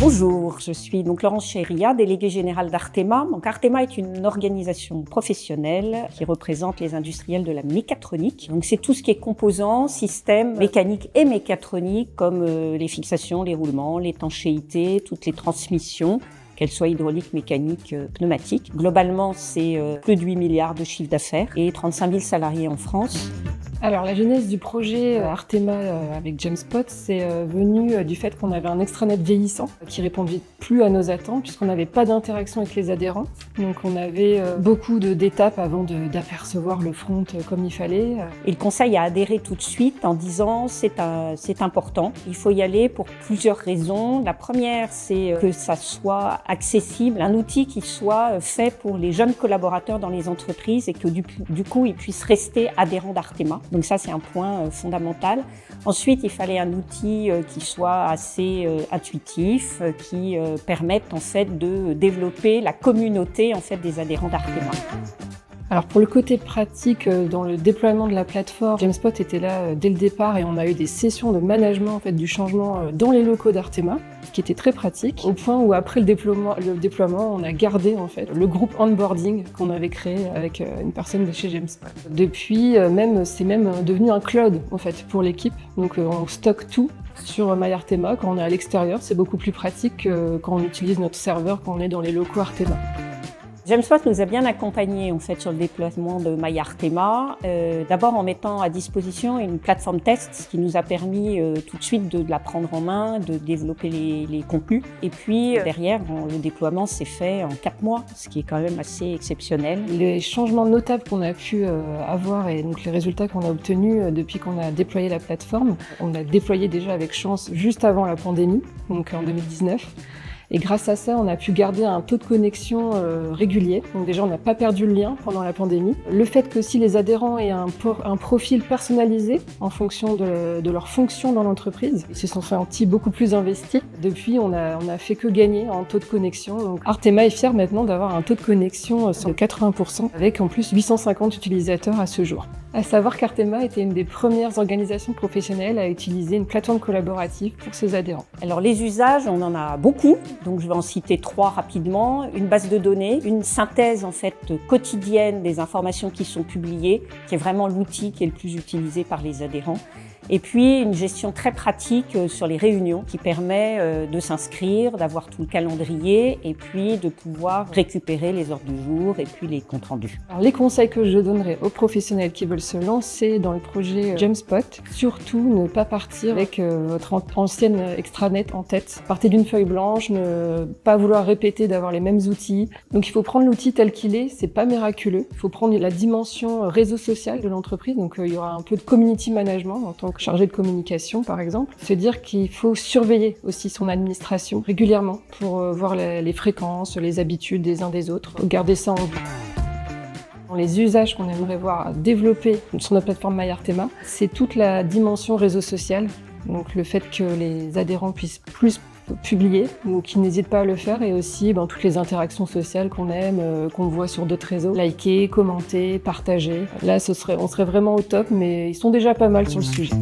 Bonjour, je suis donc Laurence Cheyria, déléguée générale d'Artema. Donc Artema est une organisation professionnelle qui représente les industriels de la mécatronique. Donc c'est tout ce qui est composants, systèmes mécaniques et mécatroniques comme les fixations, les roulements, l'étanchéité, toutes les transmissions, qu'elles soient hydrauliques, mécaniques, pneumatiques. Globalement, c'est plus de 8 milliards de chiffre d'affaires et 35 000 salariés en France. Alors la genèse du projet Artema avec Jamespot, c'est venu du fait qu'on avait un extranet vieillissant qui répondait plus à nos attentes puisqu'on n'avait pas d'interaction avec les adhérents. Donc on avait beaucoup d'étapes avant d'apercevoir le front comme il fallait. Et le conseil a adhéré tout de suite en disant c'est important, il faut y aller pour plusieurs raisons. La première, c'est que ça soit accessible, un outil qui soit fait pour les jeunes collaborateurs dans les entreprises et que du coup ils puissent rester adhérents d'Artema. Donc ça, c'est un point fondamental. Ensuite, il fallait un outil qui soit assez intuitif, qui permette en fait de développer la communauté en fait des adhérents d'Artema. Alors pour le côté pratique, dans le déploiement de la plateforme, Jamespot était là dès le départ et on a eu des sessions de management en fait du changement dans les locaux d'Artema, ce qui était très pratique, au point où après le déploiement, on a gardé en fait le groupe onboarding qu'on avait créé avec une personne de chez Jamespot. Depuis, c'est même devenu un cloud en fait pour l'équipe, donc on stocke tout sur MyArtema quand on est à l'extérieur. C'est beaucoup plus pratique que quand on utilise notre serveur quand on est dans les locaux Artema. Jamespot nous a bien accompagnés en fait sur le déploiement de MyArtema. D'abord en mettant à disposition une plateforme test qui nous a permis tout de suite de la prendre en main, de développer les contenus. Et puis derrière, le déploiement s'est fait en 4 mois, ce qui est quand même assez exceptionnel. Les changements notables qu'on a pu avoir et donc les résultats qu'on a obtenus depuis qu'on a déployé la plateforme, on l'a déployé déjà avec chance juste avant la pandémie, donc en 2019. Et grâce à ça, on a pu garder un taux de connexion régulier. Donc déjà, on n'a pas perdu le lien pendant la pandémie. Le fait que si les adhérents aient un profil personnalisé en fonction de leur fonction dans l'entreprise, ils se sont sentis beaucoup plus investis. Depuis, on a fait que gagner en taux de connexion. Donc Artema est fier maintenant d'avoir un taux de connexion de 80%, avec en plus 850 utilisateurs à ce jour. À savoir qu'Artema était une des premières organisations professionnelles à utiliser une plateforme collaborative pour ses adhérents. Alors les usages, on en a beaucoup, donc je vais en citer 3 rapidement. Une base de données, une synthèse en fait quotidienne des informations qui sont publiées, qui est vraiment l'outil qui est le plus utilisé par les adhérents. Et puis une gestion très pratique sur les réunions qui permet de s'inscrire, d'avoir tout le calendrier et puis de pouvoir récupérer les ordres du jour et puis les comptes rendus. Alors, les conseils que je donnerais aux professionnels qui veulent se lancer dans le projet Jamespot, surtout ne pas partir avec votre ancienne extranet en tête. Partez d'une feuille blanche, ne pas vouloir répéter d'avoir les mêmes outils. Donc il faut prendre l'outil tel qu'il est, c'est pas miraculeux. Il faut prendre la dimension réseau social de l'entreprise, donc il y aura un peu de community management en tant que chargé de communication par exemple. Se dire qu'il faut surveiller aussi son administration régulièrement pour voir les fréquences, les habitudes des uns des autres, garder ça en vue. Les usages qu'on aimerait voir développer sur notre plateforme MyArtema, c'est toute la dimension réseau social, donc le fait que les adhérents puissent plus publier ou qui n'hésitent pas à le faire, et aussi toutes les interactions sociales qu'on aime, qu'on voit sur d'autres réseaux, liker, commenter, partager. Là on serait vraiment au top, mais ils sont déjà pas mal sur le sujet.